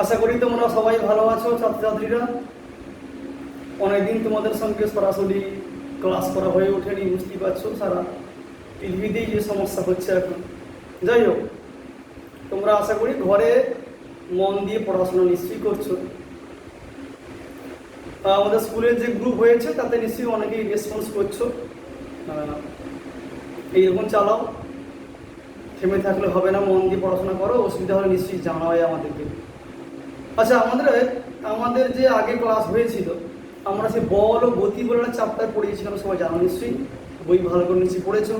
আশা করি তোমরা সবাই ভালো আছো ছাত্রছাত্রীরা। অনেকদিন তোমাদের সঙ্গে সরাসরি ক্লাস করা হয়ে ওঠেনি, বুঝতেই পারছো। সারা টিভিতেই যে সমস্যা হচ্ছে এখন। যাই হোক, তোমরা আশা করি ঘরে মন দিয়ে পড়াশোনা নিশ্চয়ই করছো। আমাদের স্কুলের যে গ্রুপ হয়েছে তাতে নিশ্চয়ই অনেকেই রেসপন্স করছো। এইরকম চালাও, থেমে থাকলে হবে না, মন দিয়ে পড়াশোনা করো। অসুবিধা হলে নিশ্চয়ই জানাও আমাদেরকে। আচ্ছা, আমাদের যে আগে ক্লাস হয়েছিল, আমরা সে বল ও গতি বলে একটা চ্যাপ্টার পড়িয়েছিলাম, সবাই জানো নিশ্চয়ই, বই ভালো করে নিশ্চয়ই পড়েছো।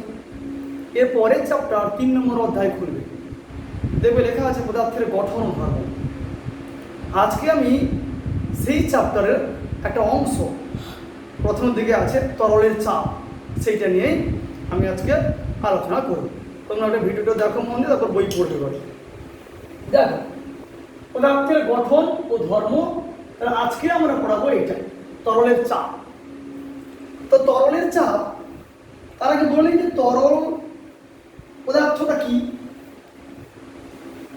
এর পরের চ্যাপ্টার 3 নম্বর অধ্যায় খুলবে, দেখবে লেখা আছে পদার্থের গঠন ও ধর্ম। আজকে আমি সেই চ্যাপ্টারের একটা অংশ, প্রথম দিকে আছে তরলের চাপ, সেইটা নিয়েই আমি আজকে আলোচনা করব। তোমরা একটা ভিডিওটা দেখো মন দিয়ে, তারপর বই পড়তে পারো। দেখো, পদার্থের গঠন ও ধর্ম, তাহলে আজকে আমরা পড়াবো এটা, তরলের চাপ। তো তরলের চাপ, তার আগে বলি যে তরল পদার্থটা কি,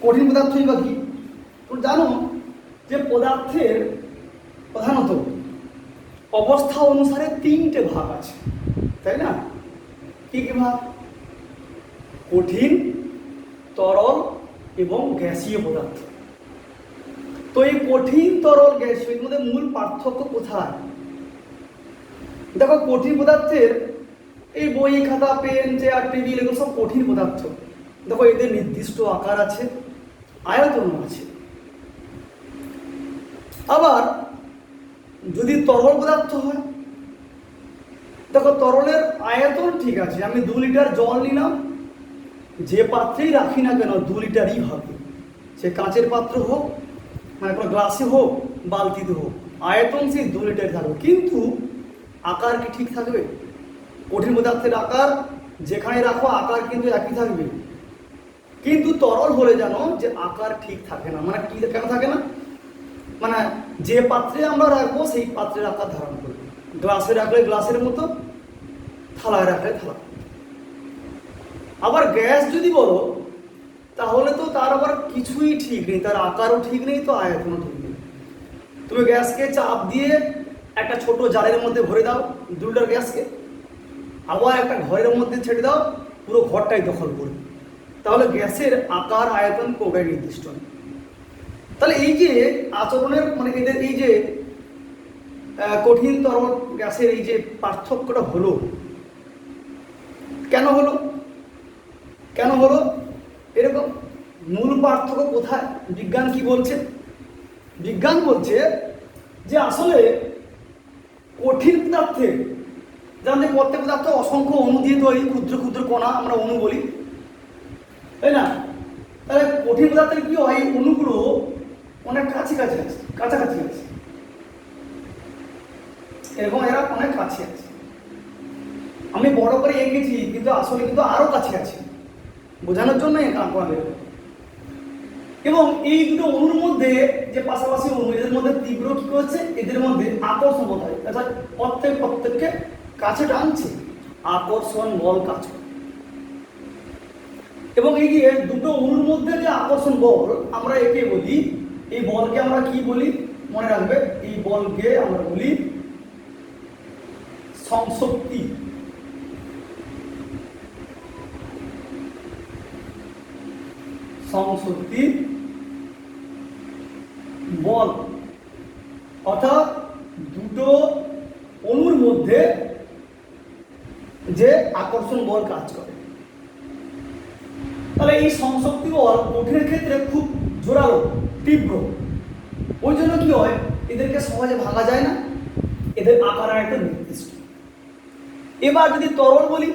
কঠিন পদার্থই বা কি। তোমরা জানো যে পদার্থের প্রধানত অবস্থা অনুসারে 3টে ভাগ আছে, তাই না? কি কি ভাগ? কঠিন, তরল এবং গ্যাসীয় পদার্থ। তো এই কঠিন, তরল, গ্যাসীয় এর মধ্যে মূল পার্থক্য কোথায়? দেখো, কঠিন পদার্থের এই বই, খাতা, পেন, চেয়ার, টেবিল, এগুলো সব কঠিন পদার্থ। দেখো, এদের নির্দিষ্ট আকার আছে, আয়তন আছে। আবার যদি তরল পদার্থ হয়, দেখো তরলের আয়তন ঠিক আছে, আমি 2 লিটার জল নিলাম, যে পাত্রেই রাখি না কেন 2 লিটারই হবে, সে কাঁচের পাত্র হোক, মানে কোনো গ্লাসে হোক, বালতিতে হোক, আয়তন সেই 2 লিটার থাকবে। কিন্তু আকার কি ঠিক থাকবে? কঠিন পদার্থের আকার যেখানে রাখো আকার কিন্তু একই থাকবে, কিন্তু তরল হলে জানো যে আকার ঠিক থাকে না। মানে কি, কেন থাকে না? মানে যে পাত্রে আমরা রাখবো সেই পাত্রের আকার ধারণ করবে। গ্লাসে রাখলে গ্লাসের মতো, থালায় রাখলে থালা। আবার গ্যাস যদি বলো, তাহলে তো তার আবার কিছুই ঠিক নেই, তার আকারও ঠিক নেই, তো আয়তনও ঠিক নেই। তুমি গ্যাসকে চাপ দিয়ে একটা ছোট জারের মধ্যে ভরে দাও 2 লিটার গ্যাসকে, আবার একটা ঘরের মধ্যে ছেড়ে দাও, পুরো ঘরটাই দখল করবে, তাহলে গ্যাসের আকার, আয়তন কোনোটাই নির্দিষ্ট নেই। তাহলে এই যে আচরণের, মানে এদের এই যে কঠিন, তরল, গ্যাসের এই যে পার্থক্যটা হলো, কেন হলো? কেন হলো এরকম? মূল পার্থক্য কোথায়? বিজ্ঞান কি বলছে? বিজ্ঞান বলছে যে আসলে কঠিন পদার্থে, জানতে প্রত্যেক পদার্থ অসংখ্য অণু দিয়ে তৈরি, ক্ষুদ্র ক্ষুদ্র কণা আমরা অণু বলি, তাই না? তাহলে কঠিন পদার্থের কি হয়, অণুগুলো অনেক কাছাকাছি আছে, কাছাকাছি আছে, এরকম এরা অনেক কাছে আছে। আমি বড় করে এঁকেছি, কিন্তু আসলে কিন্তু আরো কাছে আছে, বোঝানোর জন্য আঁকলাম। এবং এই দুটো অণুর মধ্যে যে পাশাপাশি অণু, এদের মধ্যে তীব্র কি করছে, এদের মধ্যে আকর্ষণ বল হয়, অর্থাৎ প্রত্যেককে কাছে টানছে, আকর্ষণ বল কাজ করে। এবং এই যে দুটো অণুর মধ্যে যে আকর্ষণ বল, আমরা একে বলি, এই বলকে আমরা কি বলি মনে রাখবে, এই বলকে আমরা বলি সংশক্তি। সংশক্তি বল, অর্থাৎ দুটো অণুর মধ্যে যে আকর্ষণ বল কাজ করে। তাহলে এই সংশক্তি বল কঠিনের ক্ষেত্রে খুব জোরালো, তীব্র। ওই জন্য কি হয়, এদেরকে সহজে ভাঙা যায় না, এদের আকার আয়তন নির্দিষ্ট। এবার যদি তরল বলি,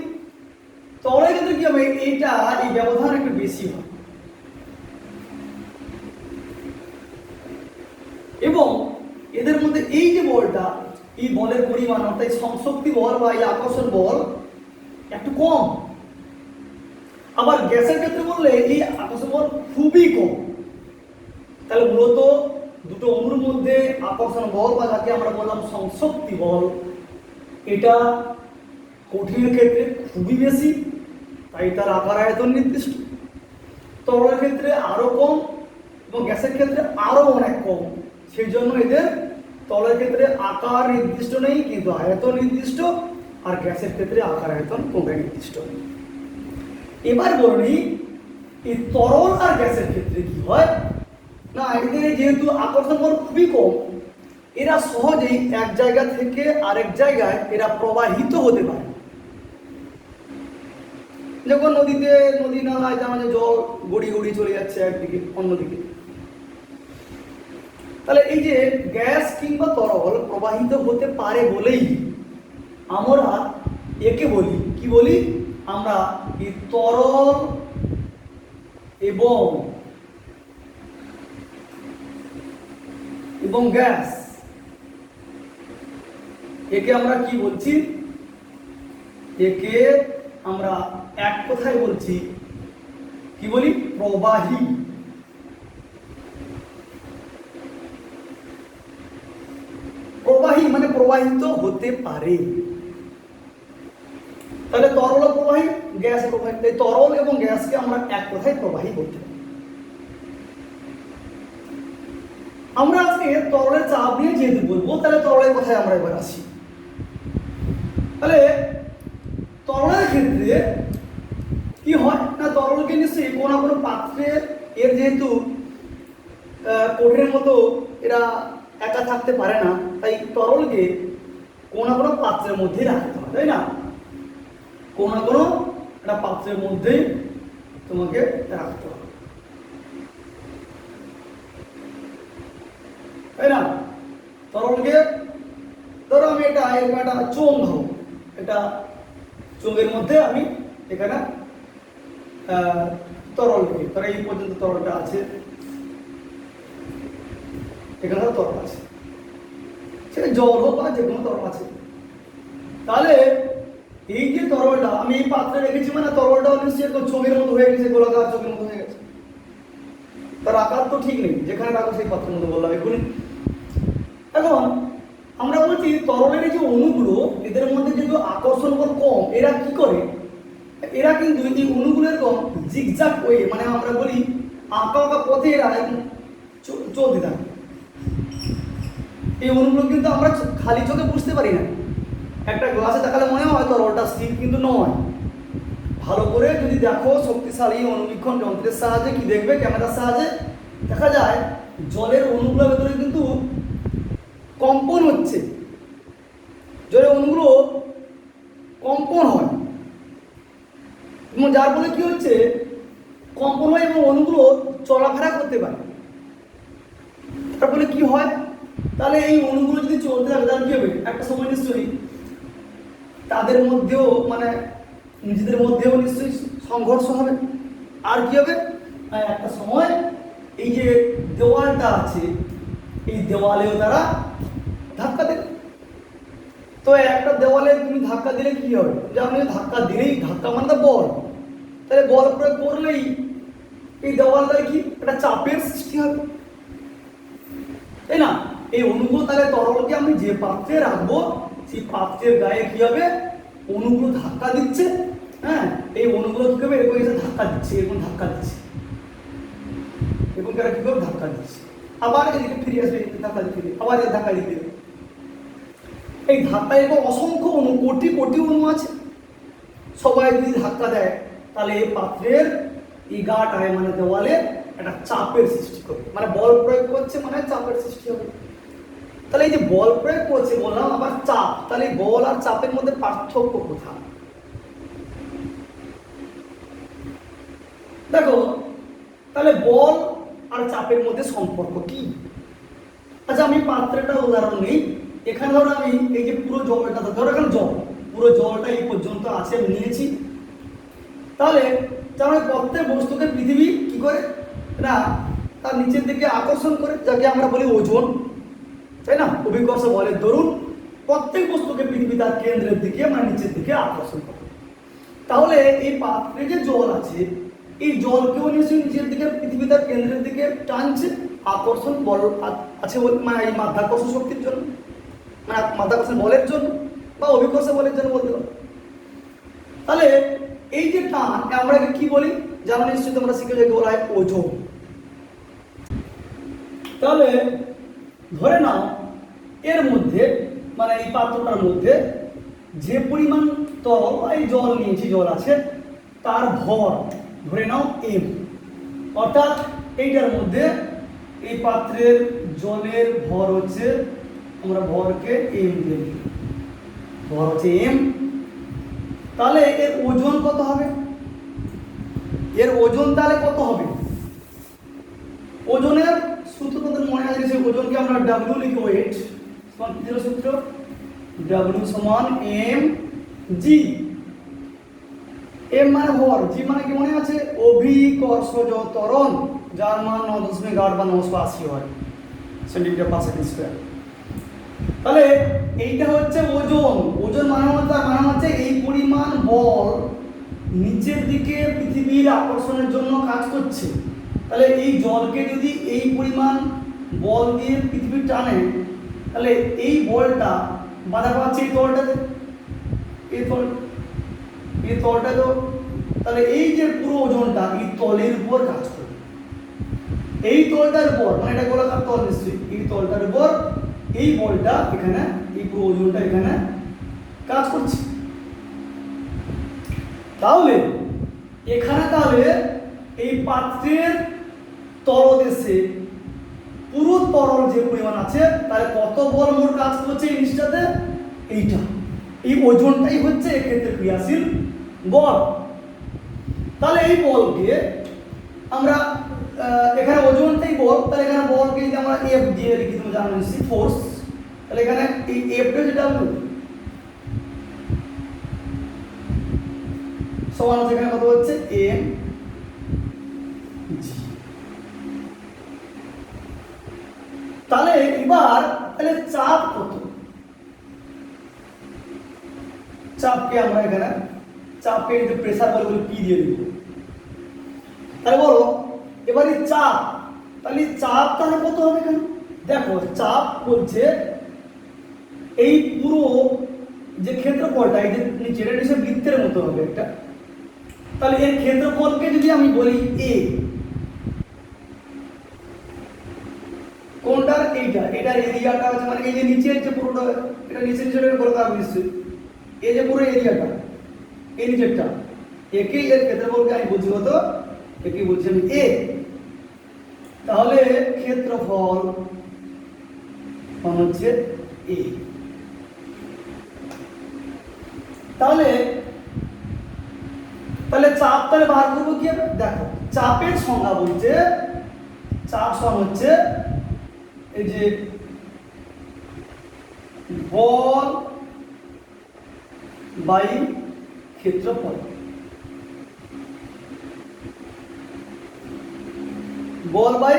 তরলের ক্ষেত্রে কি হবে, এইটা এই ব্যবধান একটু বেশি হয়, এবং এদের মধ্যে এই যে বলটা, এই বলের পরিমাণ, অর্থাৎ সংশক্তি বল বা এই আকর্ষণ বল একটু কম। আবার গ্যাসের ক্ষেত্রে বললে এই আকর্ষণ বল খুবই কম। তাহলে মূলত দুটো অণুর মধ্যে আকর্ষণ বল, বা যাকে আমরা বললাম সংশক্তি বল, এটা কঠিনের ক্ষেত্রে খুবই বেশি, তাই তার আকার আয়তন নির্দিষ্ট। তরলের ক্ষেত্রে আরো কম, এবং গ্যাসের ক্ষেত্রে আরো সেই জন্য এদের তরলের ক্ষেত্রে আকার নির্দিষ্ট নেই, কিন্তু আয়তন নির্দিষ্ট, আর গ্যাসের ক্ষেত্রে আকার আয়তন কোনটা নির্দিষ্ট নেই। এবার বলি এই তরল আর গ্যাসের ক্ষেত্রে কি হয় না, এদের যেহেতু আকর্ষণ বল খুবই কম, এরা সহজেই এক জায়গা থেকে আরেক জায়গায় এরা প্রবাহিত হতে পারে। যখন নদীতে নদী নালায় যে জল গড়িয়ে গড়িয়ে চলে যাচ্ছে একদিকে অন্যদিকে, তাহলে এই যে গ্যাস কিংবা তরল প্রবাহিত হতে পারে বলেই আমরা একে বলি কি বলি, আমরা এই তরল এবং গ্যাস, একে আমরা কি বলছি, একে আমরা এক কথায় বলছি কি বলি, প্রবাহী। প্রবাহী মানে প্রবাহিত হতে পারে। তাহলে তরল প্রবাহী, গ্যাস প্রবাহী, এই তরল এবং গ্যাসকে আমরা এক কথায় প্রবাহী বলতে পারি। আমরা আজকে তরলের চাপ নিয়ে যেহেতু বলবো, তাহলে তরলের কথায় আমরা এবার আসি। তাহলে তরলের ক্ষেত্রে কি হয় না, তরলকে নিশ্চয়ই কোনো না কোনো পাত্রে, এর যেহেতু কঠিনের মতো এরা একা থাকতে পারে না, তাই তরলকে কোনো না কোনো পাত্রের মধ্যেই রাখতে হয়, তাই না? কোনো না কোনো একটা পাত্রের মধ্যেই তোমাকে রাখতে হবে, তাই না? তরলকে ধরো আমি এটা এরকম একটা চোঙ ধরো, এটা চোঙের মধ্যে আমি এখানে তরল রেখে, তারা এই পর্যন্ত তরলটা আছে, এখানে তরল আছে, সেটা জল হোক বা যে কোনো তরল আছে। তাহলে এই যে তরলটা আমি এই পাত্রে রেখেছি, মানে তরলটাও নিশ্চয়ই চোঙের মতো হয়ে গেছে, গোলাকার চোখের মতো হয়ে গেছে, তার আকার তো ঠিক নেই, যেখানে রাখো সেই পাত্রের মতো বললাম এগুলি। এখন আমরা বলছি তরলের যে অণুগুলো, এদের মধ্যে যেহেতু আকর্ষণ বল কম, এরা কি করে, এরা কিন্তু এই অণুগুলোর কম জিগজাগ ওয়ে, মানে আমরা বলি আঁকা আঁকা পথে এরা চলতে থাকে। এই অণুগুলো কিন্তু আমরা খালি চোখে বুঝতে পারি না, একটা গ্লাসে দেখালে মনে হয় তরলটা স্থির, কিন্তু নয়। ভালো করে যদি দেখো শক্তিশালী অনুবীক্ষণ যন্ত্রের সাহায্যে, কি দেখবে, ক্যামেরার সাহায্যে দেখা যায় জলের অণুগুলোর ভেতরে কিন্তু কম্পন হচ্ছে, জলের অণুগুলো কম্পন হয়, এবং যার ফলে কি হচ্ছে, কম্পন হয় এবং অণুগুলো চলাফেরা করতে পারে। তার ফলে কি হয়, তাহলে এই অণুগুলো যদি চলতে থাকে তাহলে কি হবে, একটা সময় নিশ্চয়ই তাদের মধ্যেও মানে নিজেদের মধ্যেও নিশ্চয়ই সংঘর্ষ হবে। আর কি হবে, একটা সময় এই যে দেওয়ালটা আছে, এই দেওয়ালেও তারা ধাক্কা দেবে। তো একটা দেওয়ালে তুমি ধাক্কা দিলে কি হবে, যেমন ধাক্কা দিলেই, ধাক্কা মানে তো বল, তাহলে বল প্রয়োগ করলেই এই দেওয়ালটায় কি একটা চাপের সৃষ্টি হবে, তাই না? এই অণুগুলো, তাহলে তরলকে আমি যে পাত্রে রাখবো সেই পাত্রের গায়ে কি হবে, অণুগুলো ধাক্কা দিচ্ছে, হ্যাঁ, এই অণুগুলো কি হবে, এরকম এসে ধাক্কা দিচ্ছে, এরকম ধাক্কা দিচ্ছে, এবং তারা কি করবে, ধাক্কা দিচ্ছে, আবার এদিকে ফিরে আসবে, ধাক্কা দিতে, আবার এর ধাক্কা দিতে। এই ধাক্কা এরকম অসংখ্য অণু, কোটি কোটি অণু আছে, সবাই যদি ধাক্কা দেয় তাহলে এই পাত্রের এই গাটায় মানে দেওয়ালে একটা চাপের সৃষ্টি করবে, মানে বল প্রয়োগ করছে মানে চাপের সৃষ্টি হবে। তাহলে এই যে বল প্রয়োগ করছে বললাম, আবার চাপ, তাহলে বল আর চাপের মধ্যে পার্থক্য কোথায়? দেখো, তাহলে বল আর চাপের মধ্যে সম্পর্ক কি? আচ্ছা, আমি পাত্রটা উদাহরণ নেই, এখানে ধরো আমি এই যে পুরো জলটা, ধরো এখানে জল, পুরো জলটা এই পর্যন্ত আছে, আমি নিয়েছি। তাহলে জানো প্রত্যেক বস্তুকে পৃথিবী কি করে না, তার নিচের দিকে আকর্ষণ করে, যাকে আমরা বলি ওজন, তাই না? অভিকর্ষ বলের দরুন প্রত্যেক বস্তুকে পৃথিবী তার কেন্দ্রের দিকে মানে নিচের দিকে আকর্ষণ করে। তাহলে এই পাত্রে যে জল আছে, এই জলকেও নিশ্চয়ই নিচের দিকে পৃথিবী তার কেন্দ্রের দিকে টানছে, আকর্ষণ বল আছে মানে এই মাধ্যাকর্ষণ শক্তির জন্য, মানে মাধ্যাকর্ষণ বলের জন্য বা অভিকর্ষ বলের জন্য বলতে পারো। তাহলে এই যে টান, আমরা কি বলি জানো নিশ্চয়ই, তোমরা শিখে যাকে বলা হয় ওজন। তাহলে ধরে নাও এর মধ্যে মানে এই পাত্রটার মধ্যে যে পরিমাণ তরল এই জল নিয়েছি, জল আছে, তার ভর ধরে নাও এম। অর্থাৎ এইটার মধ্যে এই পাত্রের জলের ভর হচ্ছে, আমরা ভরকে এম দিই, ভর হচ্ছে এম। তাহলে এর ওজন কত হবে? এর ওজন তাহলে কত হবে? ওজনের সূত্র তোমাদের মনে আছে, সেই ওজনকে আমরা ডাব্লিউ লিখি, ওয়েট সমান কি ছিল সূত্র? ডাব্লিউ সমান এম জি। এম মানে ভর, জি মানে কি মনে আছে? অভিকর্ষজ ত্বরণ, যার মান 9.8 বা 980 হয় সেন্টিমিটার পার সেকেন্ড স্কয়ার। তাহলে এইটা হচ্ছে ওজন। ওজন মানে হচ্ছে এই পরিমাণ বল নিচের দিকে পৃথিবীর আকর্ষণের জন্য কাজ করছে। তাহলে এই জলকে যদি এই পরিমাণ বল দিয়ে পৃথিবী টানে, তাহলে এই বলটা বাধা পাচ্ছে এই তলটাতে, এই তলটা তো, তাহলে এই যে পুরো ওজনটা এই তলের উপর কাজ করবে, এই তলটার উপর, মানে এটা গোলাকার তল নিশ্চয়ই, এই তলটার উপর এই বলটা এখানে, এই পুরো ওজনটা এখানে কাজ করছে। তাহলে এখানে তাহলে এই পাত্রের তলদেশে পুরো তরল যে পরিমাণ আছে, তাহলে কত বল মোট কাজ করছে এই জিনিসটাতে? এইটা, এই ওজনটাই হচ্ছে এক্ষেত্রে ক্রিয়াশীল বল। তাহলে এই বলকে আমরা এখানে ওজনটাই বল, তাহলে এখানে বলকে যদি আমরা এফ দিয়ে লিখি, তুমি জানো নিশ্চয়ই ফোর্স, তাহলে এখানে এই এফটা যেটা সমান হচ্ছে এখানে কত হচ্ছে এম জি। তাহলে এবার তাহলে চাপ কত? চাপকে আমরা এখানে চাপকে যদি প্রেসার বলে পি দিয়ে দিব, তাহলে বলো এবার এই চাপ, তাহলে চাপ তাহলে কত হবে এখানে? দেখো চাপ বলছে এই পুরো যে ক্ষেত্রফলটা, এই যে নিচে এটা নিচে বৃত্তের মতো হবে একটা, তাহলে এর ক্ষেত্রফলকে যদি আমি বলি এ, কোনটার? এইটা, এটার এরিয়াটা আছে, মানে এই যে নিচের যে পুরোটা, এটা নিচে নিচে বলতে হবে নিশ্চয়ই, এই যে পুরো এরিয়াটা, এই নিচেরটা, একেই এর ক্ষেত্রফলকে আমি বলছি কত? একেই বলছি আমি এ। তাহলে ক্ষেত্রফল হচ্ছে এ। তাহলে তাহলে চাপ তাহলে বার করবো কি হবে? দেখো চাপের সংজ্ঞা বলছে, চাপ সমান হচ্ছে এই যে বল বাই ক্ষেত্রফল, বল বাই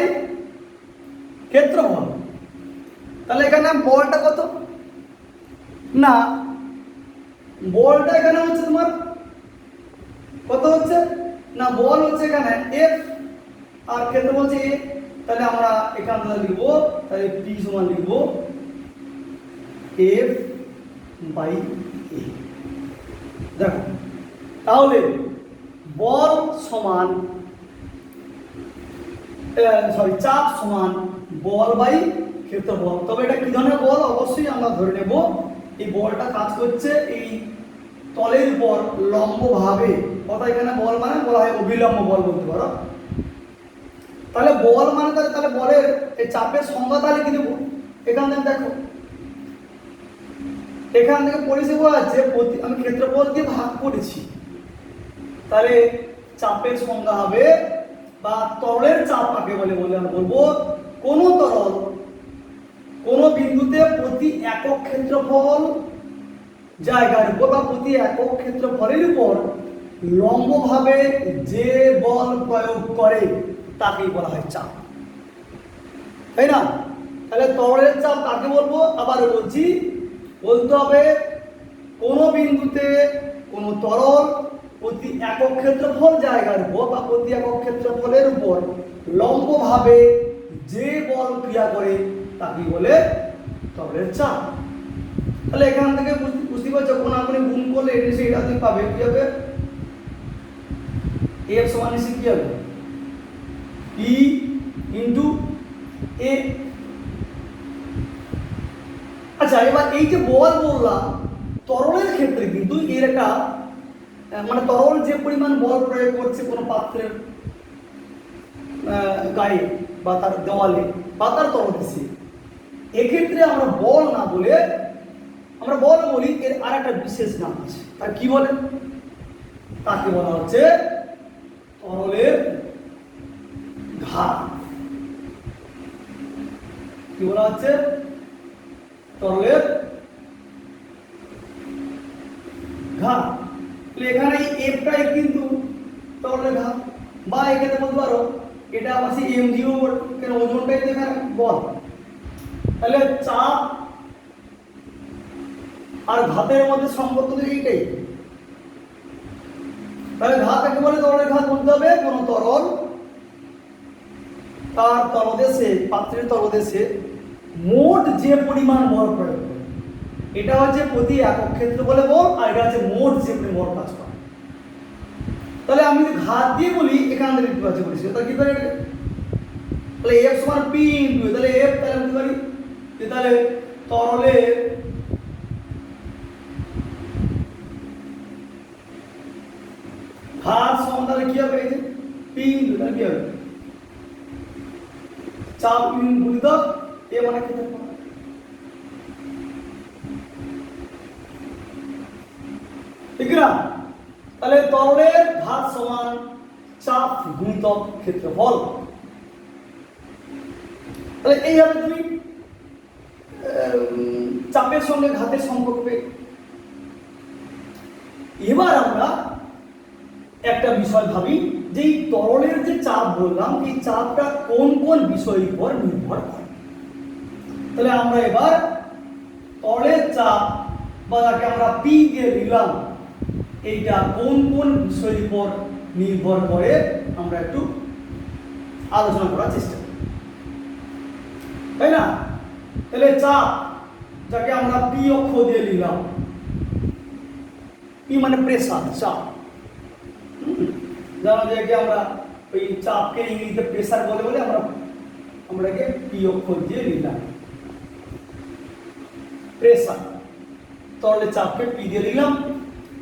ক্ষেত্রফল। তাহলে এখানে বলটা কত? না, বলটা এখানে হচ্ছে তোমার কত হচ্ছে? না, বল হচ্ছে এখানে এফ আর ক্ষেত্রফল হচ্ছে এ। তাহলে আমরা এখান থেকে লিখবো, তাহলে পি সমান লিখবো এফ বাই এ। দেখো তাহলে বল সমান চাপ সমান বল বাই ক্ষেত্রফল। তবে এটা কি ধরনের বল? অবশ্যই আমরা ধরে নেব এই বলটা কাজ করছে এই তলের উপর লম্বভাবে, অর্থাৎ এখানে বল মানে বলা হয় অবিলম্ব বল বলতে পারো। তাহলে বল মানে তাহলে বলের এই চাপের সংজ্ঞা তাহলে কি দেবো? এখান থেকে দেখো, এখান থেকে পরিষেবা আছে আমি ক্ষেত্রফল দিয়ে ভাগ করেছি, তাহলে চাপের সংজ্ঞা হবে বা তরলের চাপ কাকে বলে বলে আমরা বলবো, কোন তরল কোন বিন্দুতে প্রতি একক ক্ষেত্রফল জায়গার উপর বা প্রতি একক ক্ষেত্রফলের উপর লম্বভাবে যে বল প্রয়োগ করে তাকেই বলা হয় চাপ, তাই না? তাহলে তরলের চাপ কাকে বলবো? আবার বলছি, বলতে হবে কোন বিন্দুতে কোন তরল প্রতি একক ক্ষেত্রফল জায়গার উপর বা প্রতি একক ক্ষেত্রফলের উপর লম্বভাবে যে বল ক্রিয়া করে তাকে বলে তরলের চাপ। তাহলে এখান থেকে বুঝতে পারছো, কোন আপনি গুণ করলে এটা সেটা তুমি পাবে কি হবে? এফ সমান কি হবে? পি ইন্টু এ। আচ্ছা, এবার এই যে বল বললাম, তরলের ক্ষেত্রে কিন্তু এর একটা মানে তরল যে পরিমাণ বল প্রয়োগ করছে কোনো পাত্রের গায়ে বা তার দেওয়ালে বা তার তলদেশে, এক্ষেত্রে আমরা বল না বলে আমরা বল বলি, এর আর একটা বিশেষ নাম আছে। তার কি বলে? তাকে বলা হচ্ছে তরলের ঘাত। কি বলা হচ্ছে? তরলের ঘাত। এখানে এফটাই কিন্তু তরলের ঘাত, বা এখানে বলতে পারো এটা পাশে এমজিও, কেন ওজনটাই তো এখানে বল। তাহলে চাপ আর ঘাতের মধ্যে সম্পর্ক তো এইটাই। তাহলে ঘাত কাকে বলে? তরলের ঘাত বলতে হবে কোন তরল তার তলদেশে, পাত্রের তলদেশে মোট যে পরিমাণ বল প্রয়োগ করে, এটা হচ্ছে প্রতি একক ক্ষেত্র বলে বল, আর এটা হচ্ছে মোট যে পরিমাণ বল কাজ করে। তাহলে আমি যদি ঘাত দিয়ে বলি, এখান থেকে লিখতে পারছি বলেছি, তাহলে কি করে? তাহলে এফ সমান পি ইনটু, তাহলে এফ তাহলে লিখতে পারি যে তাহলে তরলের ঘাত সমান তাহলে কি হবে? এই যে পি ইনটু, তাহলে কি হবে? চাপ ইউনিট গুণিতক এ মানে ক্ষেত্রফল। ঠিক না? তাহলে তরলের ঘাত সমান চাপ গুণিতক ক্ষেত্রফল। তাহলে এইভাবে তুমি চাপের সঙ্গে ঘাতের সম্পর্ক পেয়ে। এবার আমরা একটা বিষয় ভাবি যে এই তরলের যে চাপ বললাম, এই চাপটা কোন কোন বিষয়ের উপর নির্ভর করে। তাহলে আমরা এবার তরলের চাপ বা যাকে আমরা পি দিয়ে দিলাম, এইটা কোন কোন বিষয়ের উপর নির্ভর করে আমরা একটু আলোচনা করার চেষ্টা করি, তাই না? তাহলে চাপ যাকে আমরা পি অক্ষ দিয়ে দিলাম, পি মানে প্রেসার, চাপ। জানো যে আমরা ওই চাপকে ইংরেজিতে প্রেসার বলে বলে আমরা একে পি অক্ষর দিয়ে দিলাম, প্রেসার। তরলের চাপকে পি দিয়ে দিলাম।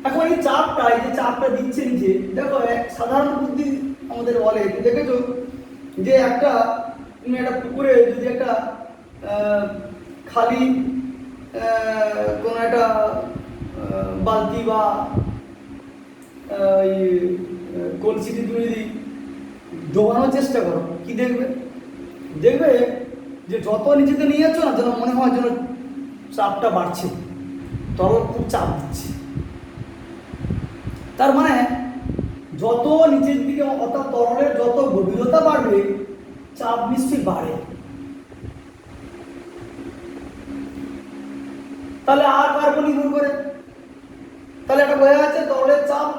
এখন এই চাপটা, এই যে চাপটা দিচ্ছে নিচে, দেখো সাধারণ বুদ্ধি আমাদের বলে, দেখেছো যে তুমি একটা পুকুরে যদি একটা খালি কোনো একটা বালতি বা কলসিটি তুমি যদি ডোবানোর চেষ্টা করো, কি দেখবে? দেখবে যে যত নিচেতে নিয়ে যাচ্ছ না, যেন মনে হয় যেন চাপটা বাড়ছে, তরল খুব চাপ দিচ্ছে। তার মানে যত নিচের দিকে, অর্থাৎ তরলের যত গভীরতা বাড়বে, চাপ নিশ্চয়ই বাড়ে। তাহলে আর কার উপর নির্ভর করে? তাহলে এটা বোঝা যাচ্ছে তরলের চাপ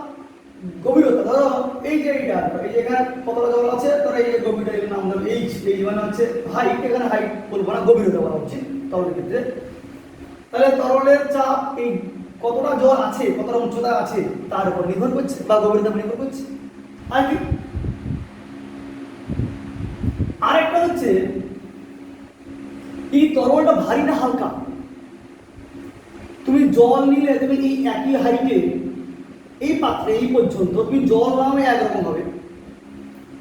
গভীরতা। ধরো এই যে এইটা, এই যে এখানে কতটা জল আছে, ধরো এই যে গভীরতা, এর নাম ধরো এইচ, এই মানে হচ্ছে হাইট, এখানে হাইট বলবো না, গভীরতা বলা উচিত তরলের ক্ষেত্রে। তাহলে তরলের চাপ এই কতটা জল আছে, কতটা উচ্চতা আছে তার উপর নির্ভর করছে, বা গভীরতা নির্ভর করছে। আর কি আরেকটা হচ্ছে এই তরলটা ভারী না হালকা। তুমি জল নিলে, তুমি এই একই হাইটে এই পাত্রে এই পর্যন্ত তুমি জল নাও একরকম হবে,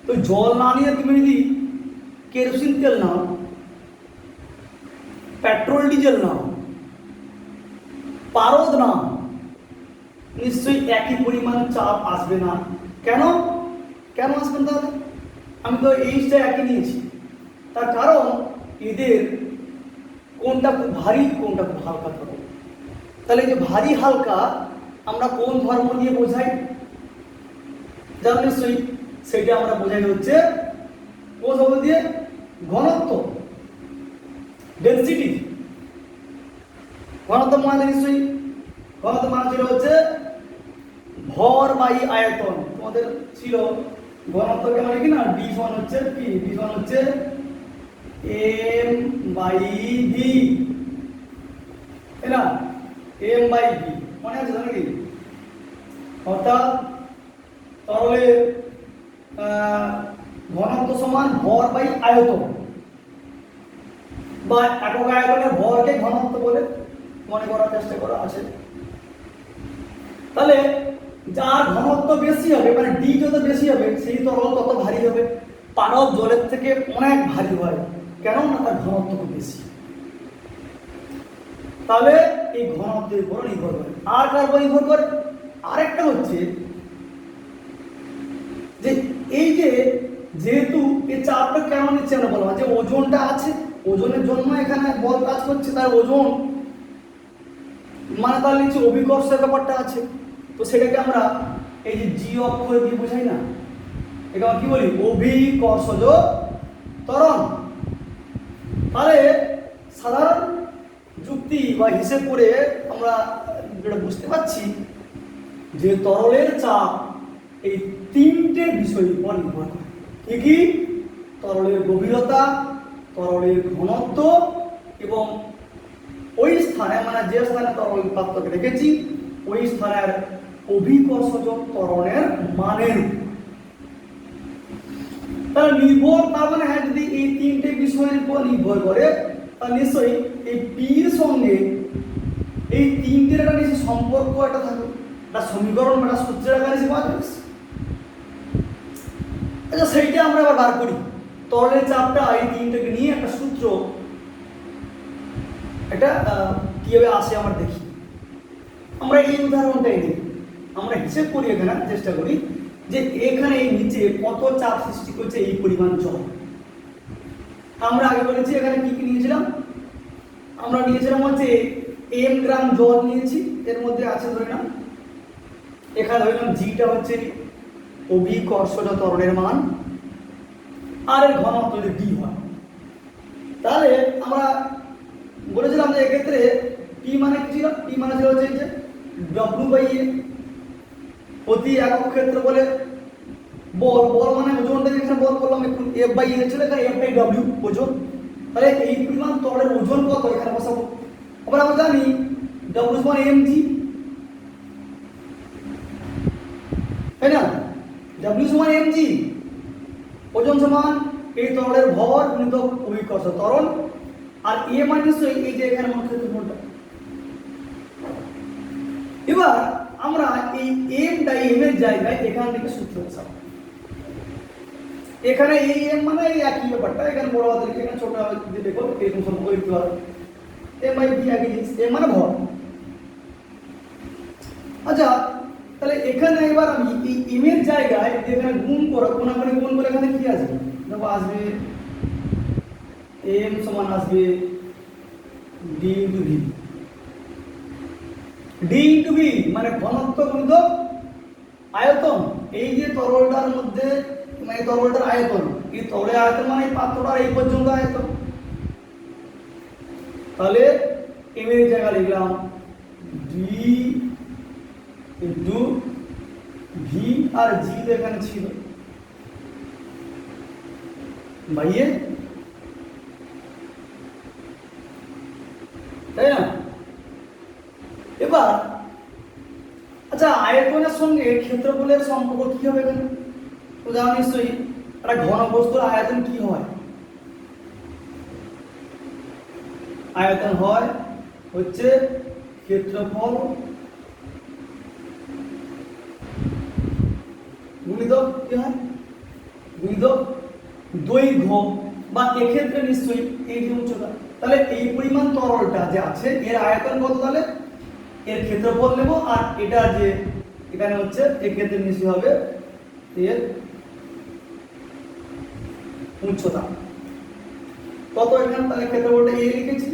তো জল না নিয়ে তুমি যদি কেরোসিন তেল নাও, পেট্রোল ডিজেল নাও, পারদ নাও, নিশ্চয়ই একই পরিমাণ চাপ আসবে না। কেন আসবে না? তাহলে আমি তো এইচটা একই নিয়েছি, তার কারণ এদের কোনটা খুব ভারী, কোনটা খুব হালকা তরল। তাহলে যে ভারী হালকা আমরা কোন ধর্ম দিয়ে বোঝাই? জানো নিশ্চয়ই, সেটা আমরা বোঝাই হচ্ছে কোন শব্দ দিয়ে? ঘনত্ব, ডেনসিটি। ঘনত্ব মানে নিশ্চয়ই, ঘনত্ব মানে ছিল হচ্ছে ভর বাই আয়তন। তোমাদের ছিল ঘনত্বকে মানে কি না, ডি সমান হচ্ছে কি? ডি সমান হচ্ছে এম বাই ভি, তাই না? এম বাই ভি মনে আছে নাকি? অর্থাৎ তরলের ঘনত্ব সমান ভর বাই আয়তন, বা একক আয়তনের ভরকে ঘনত্ব বলে। মনে করার চেষ্টা করা আছে। তাহলে যার ঘনত্ব বেশি হবে মানে ডি যত বেশি হবে সেই তরল তত ভারী হবে। পারদ জলের থেকে অনেক ভারী হয়, কেন না তার ঘনত্ব খুব বেশি। তাহলে এই ঘনত্বের উপর নির্ভর করে। আর কার উপর নির্ভর করে? আরেকটা হচ্ছে যে এই যে যেহেতু এই চাপটা কেন নিচ্ছে আমরা বলবো যে ওজনটা আছে, ওজনের জন্য এখানে বল কাজ করছে, তার ওজন মানে তার নিচে অভিকর্ষের ব্যাপারটা আছে। তো সেটাকে আমরা এই যে জি অক্ষর দিয়ে বোঝাই না, এটা কি বলি? অভিকর্ষজ ত্বরণ। তাহলে সাধারণ যুক্তি বা হিসেব করে আমরা যেটা বুঝতে পারছি যে তরলের চাপ এই তিনটে বিষয়ের উপর নির্ভর করে। কি কি? তরলের গভীরতা, তরলের ঘনত্ব এবং ওই স্থানে মানে যে স্থানে তরল পাত্রকে রেখেছি ওই স্থানের অভিকর্ষজ ত্বরণের মানের। তাহলে নির্ভর, তার মানে হ্যাঁ, যদি এই তিনটে বিষয়ের উপর নির্ভর করে তাহলে নিশ্চয়ই এই পির সঙ্গে এই তিনটের একটা নিশ্চয়ই সম্পর্ক একটা থাকবে, একটা সমীকরণ বা একটা সূত্রের আকারে সে পাওয়া যাবে। আচ্ছা, সেইটা আমরা এবার বার করি। তরলের চাপটা এই তিনটাকে নিয়ে একটা সূত্র, এটা কিভাবে আসে আমরা দেখি। আমরা এই উদাহরণটাই নিই, আমরা হিসেব করি, এখানে চেষ্টা করি যে এখানে এই নিচে কত চাপ সৃষ্টি করছে এই পরিমাণ জল। আমরা আগে বলেছি এখানে কি কি নিয়েছিলাম, আমরা নিয়েছিলাম হচ্ছে এম গ্রাম জল নিয়েছি, এর মধ্যে আছে ধরে নাম এখানে ধরে নাম জিটা হচ্ছে অভিকর্ষজ ত্বরণের মান, আর এর ঘনত্ব যদি ডি হয় তাহলে আমরা বলেছিলাম যে এক্ষেত্রে পি মানে কি ছিল? পি মানে ছিল হচ্ছে যে ডব্লিউ বাই এ, প্রতি একক ক্ষেত্র বলে বল, বল মানে ওজনটাকে এখানে বল করলাম, একটু এফ বাই এ ছিল, এখানে এফ বাই ডব্লিউ ওজন। তাহলে এই পরিমাণ তরলের ওজন কত এখানে বসাবো। আবার আমরা জানি ডব্লিউ সমান এম জি, তাই না? ডব্লিউ সমান এম জি, ওজন সমান এই তরলের ভর গুণিত অভিকর্ষ ত্বরণ, আর এ মানে নিশ্চয়ই এই যে এখানে মোট ক্ষেত্রফলটা। এবার আমরা এই এম ডাই এম এর জায়গায় এখান থেকে সূত্র বসাবো। এখানে এই এম মানে এই একই ব্যাপারটা, এখানে বড় হাতের এখানে ছোট হাতের দেখো এরকম সম্পর্ক লিখতে পারো। এম বাই বি একই জিনিস, এম মানে ভর। আচ্ছা, তাহলে এখানে এবার আমি এই এম এর জায়গায় এখানে গুণ করো, কোনাকুনি গুণ করে এখানে কি আসবে? দেখো আসবে এম সমান আসবে D into V. D into V মানে ঘনত্ব গুণিত আয়তন। এই যে তরলটার মধ্যে মানে তরলটার আয়তন, এই তরলের আয়তন মানে এই পাত্রটার এই পর্যন্ত আয়তন। তাহলে এম এর জায়গায় লিখলাম ডি ইন্টু ভি, আর জি তো এখানে ছিল বাইয়ে, তাই না? এবার আচ্ছা, আয়তনের সঙ্গে ক্ষেত্রফলের সম্পর্ক কি হবে এখানে? তো জানো নিশ্চয়ই একটা ঘনবস্তুর আয়তন কি হয়? আয়তন হয় হচ্ছে ক্ষেত্রফল গুণিত কি হয়? গুণিত দৈর্ঘ্য, বা এক্ষেত্রে নিশ্চয়ই এই যে উচ্চতা। তাহলে এই পরিমাণ তরলটা যে আছে এর আয়তন কত, তাহলে এর ক্ষেত্রফল নেব, আর এটা যে এখানে হচ্ছে এক্ষেত্রে নিশ্চয়ই হবে এর উচ্চতা কত এখানে। তাহলে ক্ষেত্রফলটা এ লিখেছি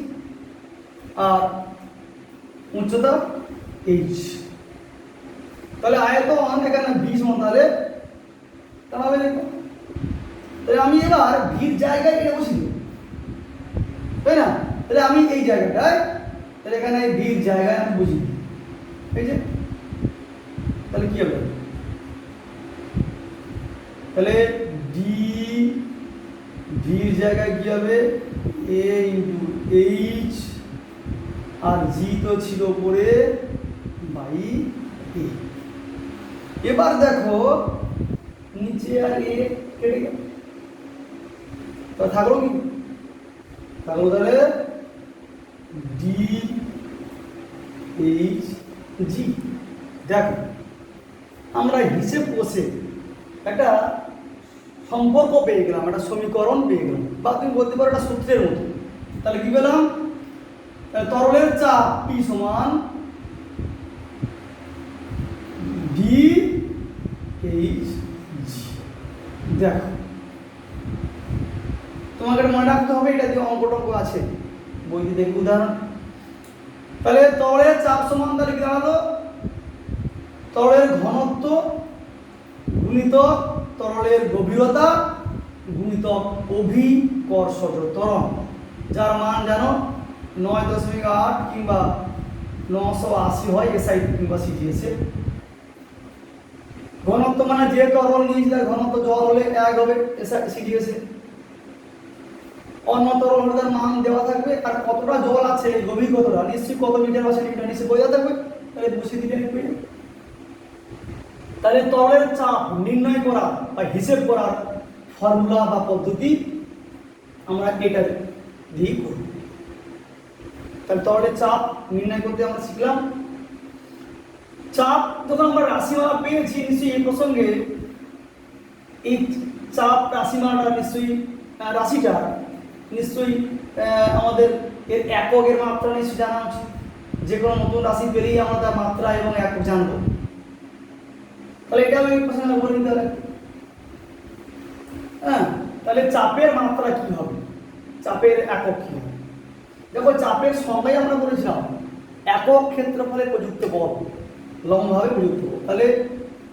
আর উচ্চতা এইচ। তাহলে আয়তন এখানে 20 সমান, তাহলে তাহলে লিখবো। তাহলে আমি এবার ভির জায়গায় এটা বসি, তাই না? তাহলে আমি এই জায়গাটায়, তাহলে এখানে ভির জায়গায় আমি বুঝি এই যে, তাহলে কি হবে? তাহলে ডি ভির জায়গায় কি হবে? এ ইন্টু এইচ, আর জি তো ছিল উপরে বাই এ। এবার দেখো নিচে আর এ কেটে গেল, তো থাকলো কি? থাকলো তাহলে ডি এইচ জি। দেখো আমরা হিসেব কষে একটা সম্পর্ক পেয়ে গেলাম, একটা সমীকরণ পেয়ে গেলাম, বা তুমি বলতে পারো একটা সূত্রের মতো। তাহলে কি পেলাম? তরলের চাপ পি সমান ডি এইচ জি। দেখো তোমাকে মনে রাখতে হবে, এটা যে অঙ্কটঙ্ক আছে বইতে দেখবে উদাহরণ। তাহলে তরলের চাপ সমান তাহলে কি দাঁড়ালো? তরলের ঘনত্ব গুণিতক তরলের গভীরতা গুণিতক অভিকর্ষজ ত্বরণ, যার মান জানো 9.8 কিংবা 980 হয় এসআই কিংবা সিজিএসে। ঘনত্ব মানে যে তরল নিয়েছি তার ঘনত্ব জল হলে 1 হবে এসআই সিজিএসে, অন্য তরল হলে তার মান দেওয়া থাকবে, আর কতটা জল আছে গভীর কতটা নিশ্চয়ই কত মিটার বা সেন্টিমিটার নিশ্চয়ই বোঝা থাকবে, তাহলে বসিয়ে দিলে লিখবে। তাহলে তরলের চাপ নির্ণয় করা বা হিসেব করার ফর্মুলা বা পদ্ধতি আমরা এটা দিয়ে করব। তাহলে তরলের চাপ নির্ণয় করতে আমরা শিখলাম। চাপ যখন আমরা রাশিমালা পেয়েছি, নিশ্চয়ই এই প্রসঙ্গে এই চাপ রাশিমালাটা নিশ্চয়ই রাশিটা নিশ্চয়ই আমাদের এর এককের মাত্রা নিশ্চয়ই জানা উচিত। যে কোনো নতুন রাশি পেলেই আমরা তার মাত্রা এবং একক জানবো। তাহলে এটা আমি প্রশ্ন বলে নিতে হবে। হ্যাঁ, তাহলে চাপের মাত্রা কি হবে, চাপের একক কি হবে? দেখো চাপের সংজ্ঞাই আমরা বলেছিলাম একক ক্ষেত্রফলে প্রযুক্ত বল, লম্বভাবে প্রযুক্ত বল। তাহলে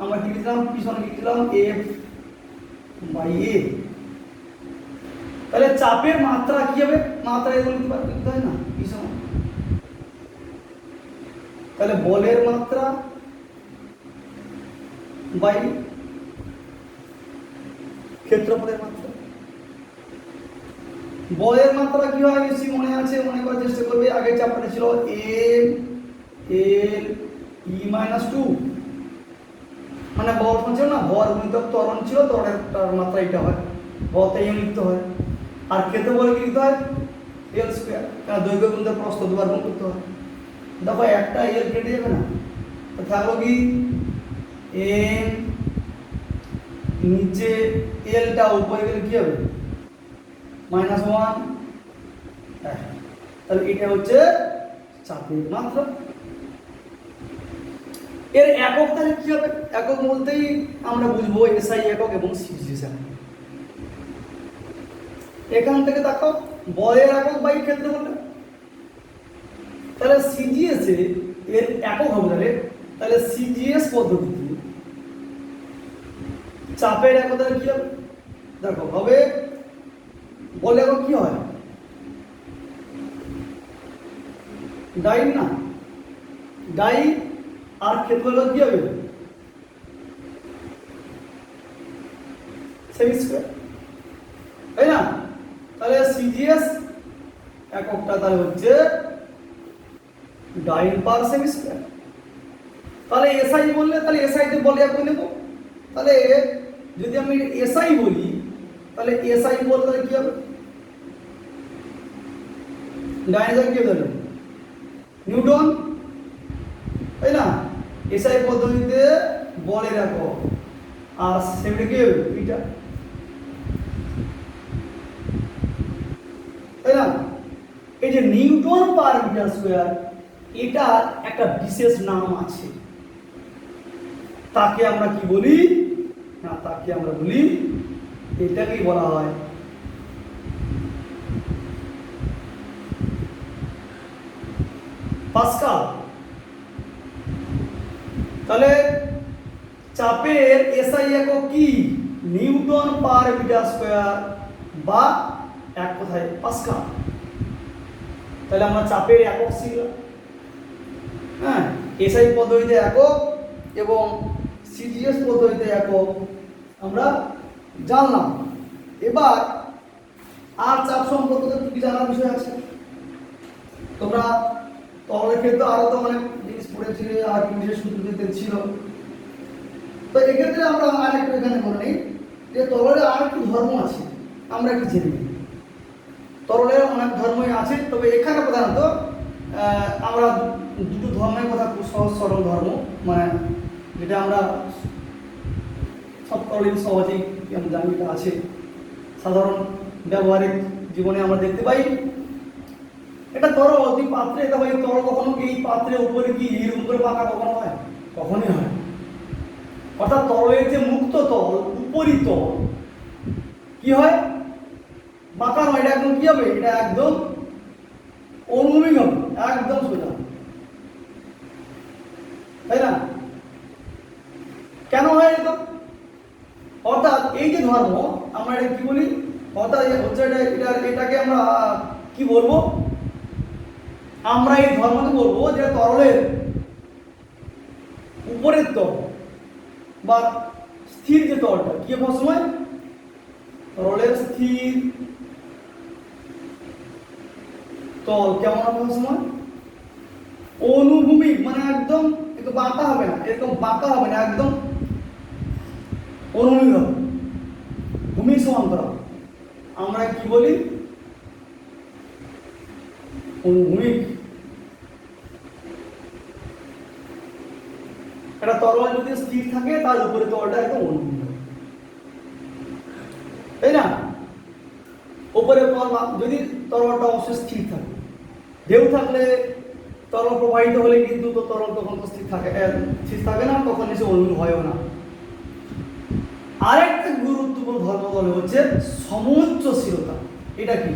আমরা কি লিখলাম? পিছনে লিখলাম এফ বাই এ। তাহলে চাপের মাত্রা কি হবে? মাত্রা এগুলো লিখতে হয় না পিছনে। তাহলে বলের মাত্রা বাই ক্ষেত্রফলের মাত্রা। বলের মাত্রা কি হয় বেশি মনে আছে? মনে করার চেষ্টা করবে। আগে চাপটা ছিল এম এল ই মাইনাস 2, মানে বল ছিল না, ভর গুণিতক ত্বরণ ছিল, ত্বরণের মাত্রা এটা হয়, বলতে এম লিখতে হয়। আর ক্ষেত্রফলে কি লিখতে হয়? এল স্কোয়ার, কারণ দৈর্ঘ্য গুণিত প্রস্থ দুবার গুণ করতে হয়। দেখো একটা এল কেটে যাবে না, থাকলো কি এম, নিচে এলটা উপরে গেলে কি হবে? -1। তাহলে এটা হচ্ছে চাপের মাত্রা। এর একক তাহলে কি হবে? একক বলতেই আমরা বুঝবো এসআই একক এবং সিজিএস একক। এখান থেকে দেখো বলের একক বাই ক্ষেত্রফল, তাহলে সিজিএস এর একক হবে। তাহলে সিজিএস পদ্ধতিতে চাপের একক তাহলে কি হবে? দেখো হবে বলে একক কি হয়? ডাইন না, ডাইন। আর ক্ষেত্রফল কি হবে? সেমি স্কয়ার, তাই না? তাহলে সিজিএস এককটা তাহলে হচ্ছে ডাইন পার সেমি স্কয়ার। তাহলে এসআই বললে তাহলে এসআই তে বলে একক নেব। তাহলে যদি আমি এসআই বলি তাহলে এসআই বলতে কি হবে? ডাইন কি হবে? নিউটন, তাই না? এসআই পদ্ধতিতে বলের একক, আর সেটা কি হবে? মিটার, তাই না? এই যে নিউটন পার মিটার স্কয়ার, এটার একটা বিশেষ নাম আছে। তাকে আমরা কি বলি না, তাকে আমরা বলি, এটাকেই বলা হয় পাস্কাল। তাহলে চাপের এসআই একক কি? নিউটন পার মিটার স্কয়ার, বা এক কথায় পাস্কাল। তাহলে আমরা চাপের একক শিখলাম। হ্যাঁ, এসআই পদ্ধতিতে একক এবং সিজিএস পদ্ধতিতে একক আমরা জানলাম। এবার আর চাপ সম্পর্কে কি জানার বিষয় আছে? তোমরা তরলের ক্ষেত্রে আরো তো অনেক জিনিস পড়েছিলে, আর বিশেষ সূত্র ছিল। তো এক্ষেত্রে আমরা আরেকটু এখানে বলে নিই যে তরলের আর একটু ধর্ম আছে, আমরা কি জেনে নিই। তরলের অনেক ধর্মই আছে, তবে এখানে প্রধানত আমরা দুটো ধর্মের কথা, খুব সহজ সরল ধর্ম, মানে যেটা আমরা সবকালীন সমাজেই আমরা জানি এটা আছে, সাধারণ ব্যবহারিক জীবনে আমরা দেখতে পাই। এটা তরল, তুই পাত্রে এটা ভাই তরল, কখনো কি এই পাত্রের উপরে কি এরকম করে পাকা কখনো হয়? কখনই হয়। অর্থাৎ তরলের যে মুক্ত তল, উপরিতল কি হয়? বাঁকা নয়, এটা একদম কি হবে? এটা একদম অনুভূমিক হবে, একদম সোজা, তাই না? কেন হয় এটা? অর্থাৎ এই যে ধর্ম, আমরা এটা কি বলি? অর্থাৎ হচ্ছে এটাকে আমরা কি বলবো? আমরা এই ধর্মকে বলবো যে তরলের উপরের তল বা স্থির যে তলটা কি হবে সময়? তরলের স্থির তল কেমন হবে সময়? অনুভূমিক, মানে একদম একটু বাঁকা হবে না, এরকম বাঁকা হবে না, একদম অনুভূমিক হবে, ভূমি সমান্তরাল। আমরা কি বলি? অনুভূমিক। একটা তরল যদি স্থির থাকে তার উপরে তলটা একদম অনুভূমিক হবে, তাই না? উপরে তল যদি তরলটা অবশ্যই স্থির থাকে, ঢেউ থাকলে তরল প্রবাহিত হলে কিন্তু তো তরল তখন তো স্থির থাকে না, তখন এসে অনুভূমিক হয়ও না। আরেকটা গুরুত্বপূর্ণ ধর্মতল হচ্ছে সমোচ্চশীলতা। এটা কি?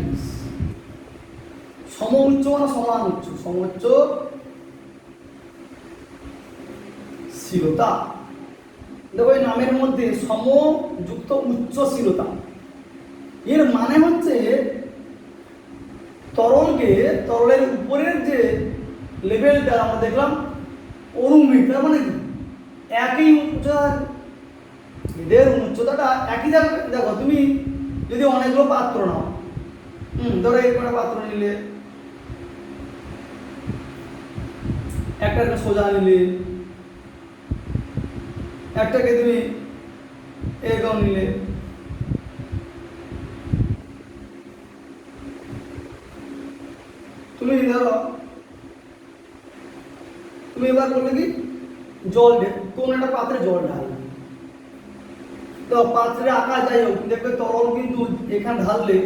সমউচ্চ মানে সমান উচ্চ, সমোচ্চ শীলতা। দেখো এই নামের মধ্যে সম যুক্ত উচ্চশীলতা, এর মানে হচ্ছে তরলের উপরের যে লেভেলটা আমরা দেখলাম অনুভূমিক, তার মানে কি একই উচ্চতা, এদের উচ্চতাটা একই থাকবে। দেখো তুমি যদি অনেকগুলো পাত্র নাও, ধরো এই কটা পাত্র নিলে, একটা সোজা নিলে, একটাকে তুমি এরকম নিলে, তুমি ধরো তুমি এবার বললে কি জল কোন একটা পাত্রে জল ঢালবে, তো পাত্রের আকার যাই হোক, দেখবে তরল কিন্তু এখানে ঢাললে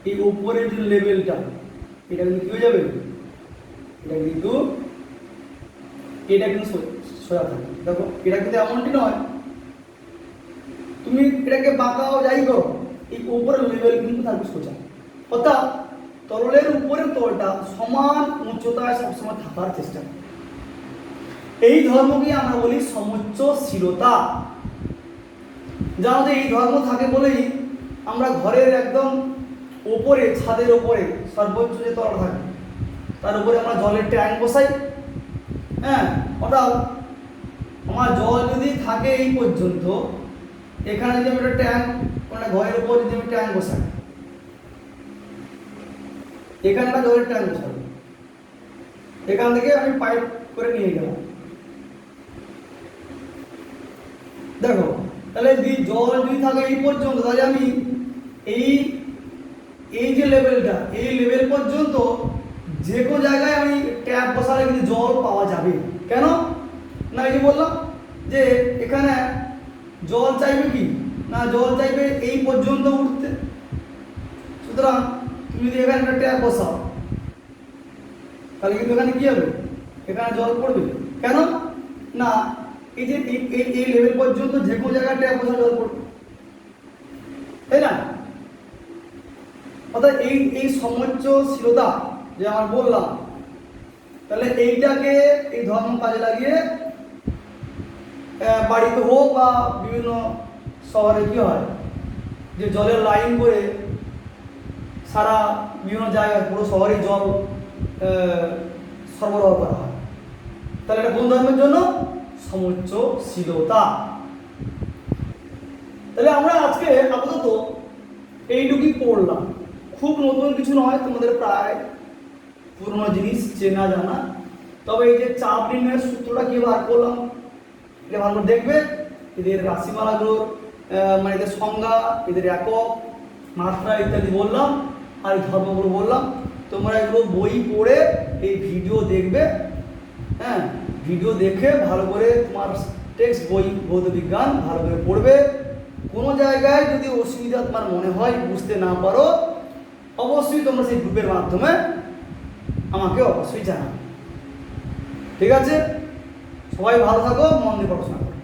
এই উপরের যে লেভেলটা এটা কিন্তু কি হয়ে যাবে? এটা কিন্তু সোজা থাকে। দেখো এটা কিন্তু এমনটি নয়, তুমি এটাকে বাঁকাও যাই করো, এই উপরের লেভেল কিন্তু থাকবে সোজা। অর্থাৎ তরলের উপরের তলটা সমান উচ্চতায় সবসময় থাকার চেষ্টা করে। এই ধর্মকে আমরা বলি সমোচ্চশীলতা। জানো যে এই ধর্ম থাকে বলেই আমরা ঘরের একদম ওপরে, ছাদের ওপরে সর্বোচ্চ যে তল থাকে তার উপরে আমরা জলের ট্যাঙ্ক বসাই। হ্যাঁ, অর্থাৎ আমার জল যদি থাকে এই পর্যন্ত, এখানে যদি আমি একটা ট্যাঙ্ক, মানে ঘরের উপর যদি আমি ট্যাঙ্ক বসাই, এখানে একটা জলের ট্যাঙ্ক বসাবো, এখান থেকে আমি পাইপ করে নিয়ে গেলাম। দেখো তাহলে জল যদি থাকে এই পর্যন্ত, তাহলে আমি এই যে লেভেলটা, এই লেভেল পর্যন্ত যে কোনো জায়গায় আমি ট্যাপ বসালে কিন্তু জল পাওয়া যাবে। কেন না? এই যে বললাম যে এখানে জল চাইবে কি না, জল চাইবে এই পর্যন্ত উঠতে। সুতরাং তুমি যদি এখানে একটা ট্যাপ বসাও, তাহলে কিন্তু এখানে কি হবে? এখানে জল পড়বে। কেন না? এই যে এই লেভেল পর্যন্ত যে কোনো জায়গায় ট্যাপ বসালে জল পড়বে, তাই না? অর্থাৎ এই সমোচ্চশীলতা যে আমার বললাম, তাহলে এইটাকে এই ধর্ম কাজে লাগিয়ে বাড়িতে হোক বা বিভিন্ন শহরে কি হয় যে জলের লাইন করে সারা বিভিন্ন জায়গায় পুরো শহরে জল সরবরাহ করা হয়। তাহলে এটা কোন ধর্মের জন্য? সমোচ্চশীলতা। তাহলে আমরা আজকে আপাতত এইটুকুই পড়লাম, খুব নতুন কিছু নয়, তোমাদের প্রায় পুরনো জিনিস চেনা জানা। তবে এই যে চাপ নির্ণয়ের সূত্রটা কি বার করলাম, এটা ভালো দেখবে। এদের রাশিমালাগুলোর মানে এদের সংজ্ঞা, এদের একক, মাত্রা ইত্যাদি বললাম, আর এই ধর্মগুলো বললাম। তোমরা এগুলো বই পড়ে এই ভিডিও দেখবে, হ্যাঁ, ভিডিও দেখে ভালো করে তোমার টেক্সট বই ভৌত বিজ্ঞান ভালো করে পড়বে। কোনো জায়গায় যদি অসুবিধা তোমার মনে হয়, বুঝতে না পারো, অবশ্যই তোমরা সেই গ্রুপের মাধ্যমে আমাকে অবশ্যই জানাবে। ঠিক আছে, সবাই ভালো থাকো, মন দিয়ে পড়াশোনা করো।